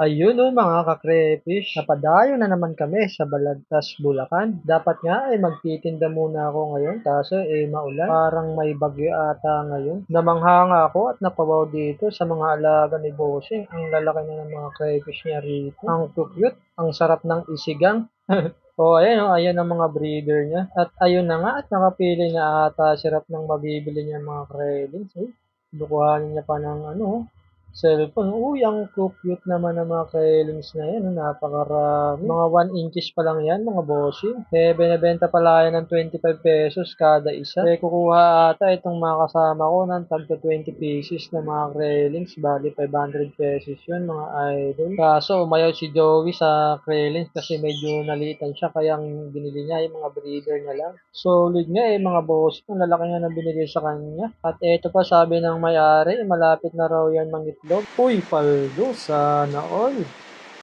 Ayun o mga ka-crayfish, napadayo na naman kami sa Balagtas, Bulacan. Dapat nga ay magtitinda muna ako ngayon kaso maulan. Parang may bagyo ata ngayon. Namangha nga ako at napawaw dito sa mga alaga ni Bossing. Ang lalaki na ng mga crayfish niya rito. Ang cute, ang sarap ng isigang. Ayan ang mga breeder niya. At ayun na nga at nakapili na ata sirap ng mabibili niya mga crayfish. Lukuhanin niya pa ng cellphone. Uy, ang cute naman ng mga kailings na yan. Napakarami. Mga 1 inches pa lang yan, mga bossing. Binibenta pala yan ng 25 pesos kada isa. Kukuha ata itong mga kasama ko ng tagto 20 pieces na mga kailings. Bali, 500 pesos yun, mga idol. Kaso, umayaw si Joey sa kailings kasi medyo nalitan siya. Kaya ang binili niya yung mga breeder na lang. Solid nga mga bossing. Ang lalaki nga na binili sa kanya. At eto pa, sabi ng may-ari, malapit na raw yan mangitlog. Uy, paldo, sana all.